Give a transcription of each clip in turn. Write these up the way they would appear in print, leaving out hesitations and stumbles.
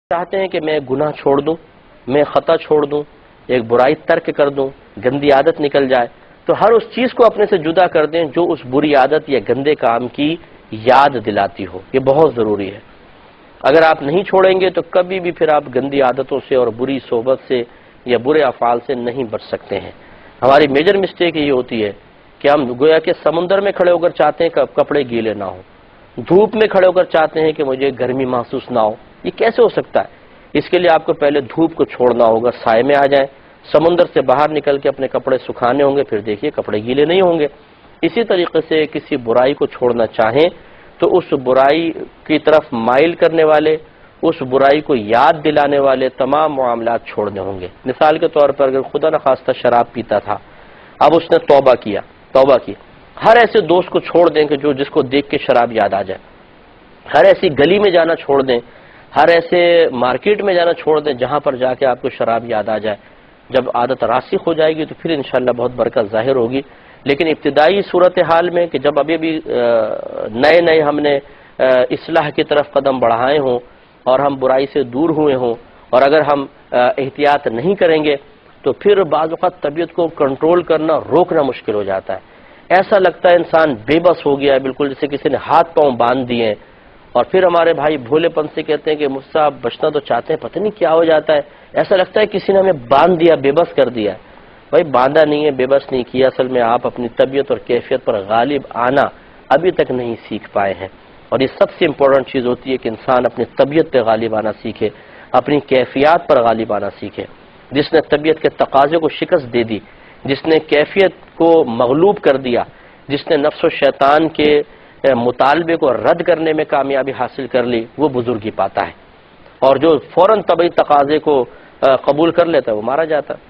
چاہتے ہیں کہ میں گناہ چھوڑ دوں، میں خطا چھوڑ دوں، ایک برائی ترک کر دوں، گندی عادت نکل جائے، تو ہر اس چیز کو اپنے سے جدا کر دیں جو اس بری عادت یا گندے کام کی یاد دلاتی ہو۔ یہ بہت ضروری ہے۔ اگر آپ نہیں چھوڑیں گے تو کبھی بھی پھر آپ گندی عادتوں سے اور بری صحبت سے یا برے افعال سے نہیں بچ سکتے ہیں۔ ہماری میجر مسٹیک یہ ہوتی ہے کہ ہم گویا کہ سمندر میں کھڑے ہو کر چاہتے ہیں کہ کپڑے گیلے نہ ہوں، دھوپ میں کھڑے ہو کر چاہتے ہیں کہ مجھے گرمی محسوس نہ ہو۔ یہ کیسے ہو سکتا ہے؟ اس کے لیے آپ کو پہلے دھوپ کو چھوڑنا ہوگا، سائے میں آ جائیں، سمندر سے باہر نکل کے اپنے کپڑے سکھانے ہوں گے، پھر دیکھیے کپڑے گیلے نہیں ہوں گے۔ اسی طریقے سے کسی برائی کو چھوڑنا چاہیں تو اس برائی کی طرف مائل کرنے والے، اس برائی کو یاد دلانے والے تمام معاملات چھوڑنے ہوں گے۔ مثال کے طور پر اگر خدا نخواستہ شراب پیتا تھا، اب اس نے توبہ کی، ہر ایسے دوست کو چھوڑ دیں کہ جس کو دیکھ کے شراب یاد آ جائے، ہر ایسی گلی میں جانا چھوڑ دیں، ہر ایسے مارکیٹ میں جانا چھوڑ دیں جہاں پر جا کے آپ کو شراب یاد آ جائے۔ جب عادت راسخ ہو جائے گی تو پھر انشاءاللہ بہت برکت ظاہر ہوگی۔ لیکن ابتدائی صورتحال میں کہ جب ابھی نئے ہم نے اصلاح کی طرف قدم بڑھائے ہوں اور ہم برائی سے دور ہوئے ہوں، اور اگر ہم احتیاط نہیں کریں گے تو پھر بعض اوقات طبیعت کو کنٹرول کرنا، روکنا مشکل ہو جاتا ہے۔ ایسا لگتا ہے انسان بے بس ہو گیا ہے، بالکل جیسے کسی نے ہاتھ پاؤں باندھ دیے ہیں، اور پھر ہمارے بھائی بھولے پن سے کہتے ہیں کہ مجھ سے آپ بچنا تو چاہتے ہیں، پتہ نہیں کیا ہو جاتا ہے، ایسا لگتا ہے کسی نے ہمیں باندھ دیا، بے بس کر دیا ہے۔ بھائی باندھا نہیں ہے، بے بس نہیں کیا، اصل میں آپ اپنی طبیعت اور کیفیت پر غالب آنا ابھی تک نہیں سیکھ پائے ہیں، اور یہ سب سے امپورٹنٹ چیز ہوتی ہے کہ انسان اپنی طبیعت پہ غالب آنا سیکھے، اپنی کیفیات پر غالب آنا سیکھے۔ جس نے طبیعت کے تقاضے کو شکست دے دی، جس نے کیفیت کو مغلوب کر دیا، جس نے نفس و شیطان کے مطالبے کو رد کرنے میں کامیابی حاصل کر لی، وہ بزرگی پاتا ہے، اور جو فوراً طبعی تقاضے کو قبول کر لیتا ہے وہ مارا جاتا ہے۔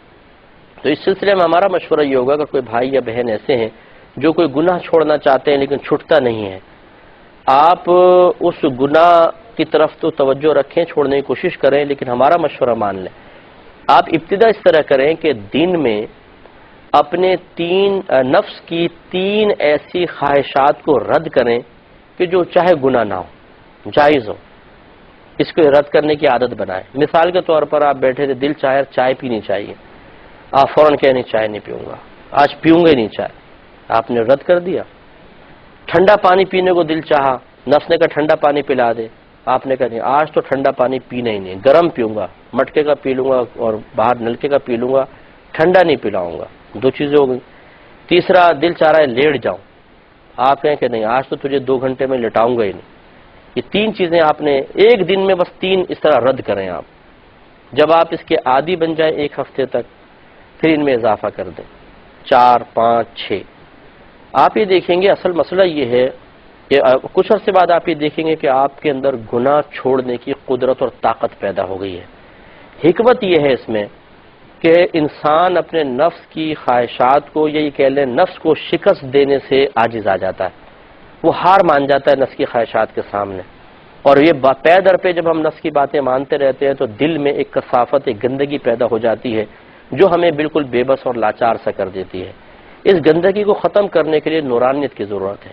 تو اس سلسلے میں ہمارا مشورہ یہ ہوگا، اگر کوئی بھائی یا بہن ایسے ہیں جو کوئی گناہ چھوڑنا چاہتے ہیں لیکن چھٹتا نہیں ہے، آپ اس گناہ کی طرف تو توجہ رکھیں، چھوڑنے کی کوشش کریں، لیکن ہمارا مشورہ مان لیں۔ آپ ابتدا اس طرح کریں کہ دن میں اپنے نفس کی 3 ایسی خواہشات کو رد کریں کہ جو چاہے گناہ نہ ہو، جائز ہو، اس کو رد کرنے کی عادت بنائیں۔ مثال کے طور پر آپ بیٹھے تھے، دل چاہے چائے پینی چاہیے، آپ فوراً کہیں نہیں چائے نہیں پیوں گا، آج پیوں گا ہی نہیں چائے، آپ نے رد کر دیا۔ ٹھنڈا پانی پینے کو دل چاہا، نفس نے کہا ٹھنڈا پانی پلا دے، آپ نے کہا نہیں آج تو ٹھنڈا پانی پینا ہی نہیں، گرم پیوں گا، مٹکے کا پی لوں گا اور باہر نلکے کا پی لوں گا، ٹھنڈا نہیں پلاؤں گا۔ 2 چیزیں ہو گئی۔ تیسرا، دل چاہ رہا ہے لیٹ جاؤں، آپ کہیں کہ نہیں آج تو تجھے 2 گھنٹے میں لٹاؤں گا ہی نہیں۔ یہ 3 چیزیں آپ نے ایک دن میں بس 3 اس طرح رد کریں آپ۔ جب آپ اس کے عادی بن جائیں 1 ہفتے تک، پھر ان میں اضافہ کر دیں، 4، 5، 6۔ آپ یہ دیکھیں گے اصل مسئلہ یہ ہے کہ کچھ عرصے بعد آپ یہ دیکھیں گے کہ آپ کے اندر گناہ چھوڑنے کی قدرت اور طاقت پیدا ہو گئی ہے۔ حکمت یہ ہے اس میں کہ انسان اپنے نفس کی خواہشات کو، یا یہ کہہ لیں نفس کو شکست دینے سے عاجز آ جاتا ہے، وہ ہار مان جاتا ہے نفس کی خواہشات کے سامنے، اور یہ پے در پہ جب ہم نفس کی باتیں مانتے رہتے ہیں تو دل میں ایک کثافت، ایک گندگی پیدا ہو جاتی ہے جو ہمیں بالکل بے بس اور لاچار سا کر دیتی ہے۔ اس گندگی کو ختم کرنے کے لیے نورانیت کی ضرورت ہے،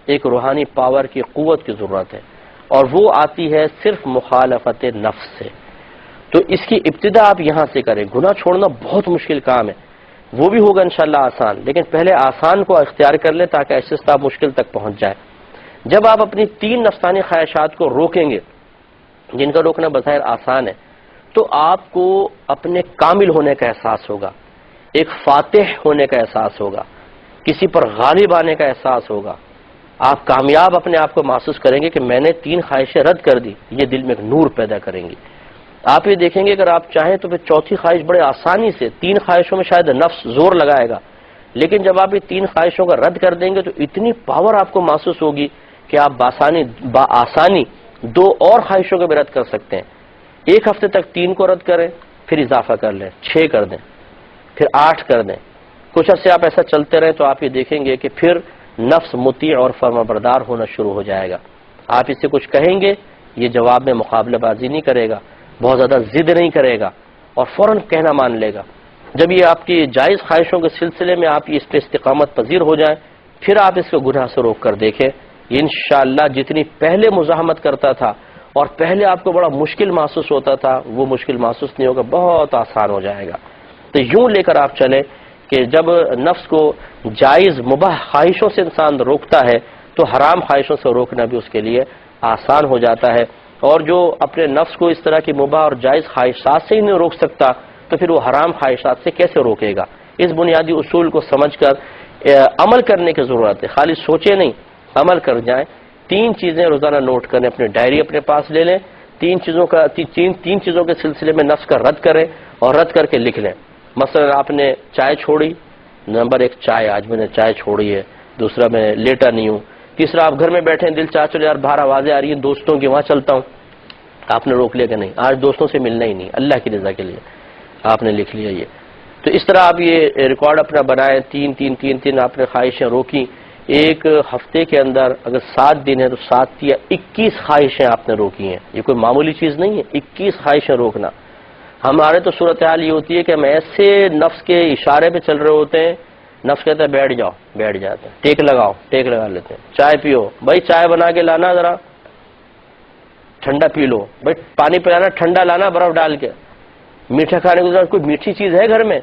ایک روحانی پاور کی، قوت کی ضرورت ہے، اور وہ آتی ہے صرف مخالفت نفس سے۔ تو اس کی ابتدا آپ یہاں سے کریں۔ گناہ چھوڑنا بہت مشکل کام ہے، وہ بھی ہوگا انشاءاللہ آسان، لیکن پہلے آسان کو اختیار کر لیں تاکہ آہستہ مشکل تک پہنچ جائے۔ جب آپ اپنی 3 نفسانی خواہشات کو روکیں گے، جن کا روکنا بظاہر آسان ہے، تو آپ کو اپنے کامل ہونے کا احساس ہوگا، ایک فاتح ہونے کا احساس ہوگا، کسی پر غالب آنے کا احساس ہوگا، آپ کامیاب اپنے آپ کو محسوس کریں گے کہ میں نے 3 خواہشیں رد کر دی، یہ دل میں ایک نور پیدا کریں گی۔ آپ یہ دیکھیں گے اگر آپ چاہیں تو پھر 4تھی خواہش بڑے آسانی سے، 3 خواہشوں میں شاید نفس زور لگائے گا، لیکن جب آپ یہ 3 خواہشوں کا رد کر دیں گے تو اتنی پاور آپ کو محسوس ہوگی کہ آپ بآسانی 2 اور خواہشوں کو بھی رد کر سکتے ہیں۔ 1 ہفتے تک 3 کو رد کریں، پھر اضافہ کر لیں، 6 کر دیں، پھر 8 کر دیں۔ کچھ عرصے آپ ایسا چلتے رہیں تو آپ یہ دیکھیں گے کہ پھر نفس مطیع اور فرمانبردار ہونا شروع ہو جائے گا۔ آپ اس سے کچھ کہیں گے، یہ جواب میں مقابلہ بازی نہیں کرے گا، بہت زیادہ ضد نہیں کرے گا، اور فوراً کہنا مان لے گا۔ جب یہ آپ کی جائز خواہشوں کے سلسلے میں آپ اس پہ استقامت پذیر ہو جائیں، پھر آپ اس کو گناہ سے روک کر دیکھیں، یہ انشاءاللہ جتنی پہلے مزاحمت کرتا تھا اور پہلے آپ کو بڑا مشکل محسوس ہوتا تھا وہ مشکل محسوس نہیں ہوگا، بہت آسان ہو جائے گا۔ تو یوں لے کر آپ چلیں کہ جب نفس کو جائز مباح خواہشوں سے انسان روکتا ہے تو حرام خواہشوں سے روکنا بھی اس کے لیے آسان ہو جاتا ہے، اور جو اپنے نفس کو اس طرح کی مباح اور جائز خواہشات سے ہی نہیں روک سکتا تو پھر وہ حرام خواہشات سے کیسے روکے گا؟ اس بنیادی اصول کو سمجھ کر عمل کرنے کی ضرورت ہے، خالی سوچے نہیں، عمل کر جائیں۔ 3 چیزیں روزانہ نوٹ کریں، اپنے ڈائری اپنے پاس لے لیں، 3 چیزوں کے سلسلے میں نفس کا رد کریں اور رد کر کے لکھ لیں۔ مثلا آپ نے چائے چھوڑی، نمبر 1 چائے، آج میں نے چائے چھوڑی ہے، دوسرا میں لیٹا نہیں ہوں، تیسرا آپ گھر میں بیٹھے ہیں، دل چاہ چلے یار باہر آوازیں آ رہی ہیں دوستوں کی، وہاں چلتا ہوں، آپ نے روک لیا کہ نہیں آج دوستوں سے ملنا ہی نہیں، اللہ کی رضا کے لیے آپ نے لکھ لیا یہ۔ تو اس طرح آپ یہ ریکارڈ اپنا بنائیں، 3 آپ نے خواہشیں روکی، ایک ہفتے کے اندر اگر 7 دن ہے تو 7 یا 21 خواہشیں آپ نے روکی ہیں، یہ کوئی معمولی چیز نہیں ہے، 21 خواہشیں روکنا۔ ہمارے تو صورتحال یہ ہوتی ہے کہ ہم ایسے نفس کے اشارے پہ چل رہے ہوتے ہیں، نفس کہتا ہے بیٹھ جاؤ، بیٹھ جاتے ہیں، ٹیک لگاؤ، ٹیک لگا لیتے ہیں، چائے پیو، بھائی چائے بنا کے لانا، ذرا ٹھنڈا پی لو، بھائی پانی پلانا ٹھنڈا لانا برف ڈال کے، میٹھا کھانے کو کوئی میٹھی چیز ہے گھر میں؟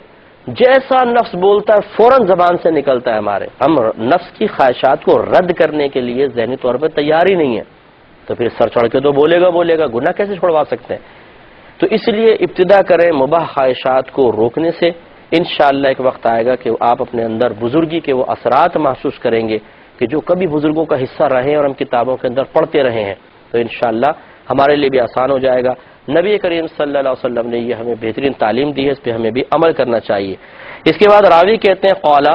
جیسا نفس بولتا ہے فوراً زبان سے نکلتا ہے ہمارے، ہم نفس کی خواہشات کو رد کرنے کے لیے ذہنی طور پہ تیار ہی نہیں ہے، تو پھر سر چڑھ کے تو بولے گا، گناہ کیسے چھوڑوا سکتے ہیں؟ تو اس لیے ابتدا کریں مباح خواہشات کو روکنے سے، انشاءاللہ ایک وقت آئے گا کہ آپ اپنے اندر بزرگی کے وہ اثرات محسوس کریں گے کہ جو کبھی بزرگوں کا حصہ رہے اور ہم کتابوں کے اندر پڑھتے رہے ہیں، تو انشاءاللہ ہمارے لیے بھی آسان ہو جائے گا۔ نبی کریم صلی اللہ علیہ وسلم نے یہ ہمیں بہترین تعلیم دی ہے، اس پہ ہمیں بھی عمل کرنا چاہیے۔ اس کے بعد راوی کہتے ہیں قالا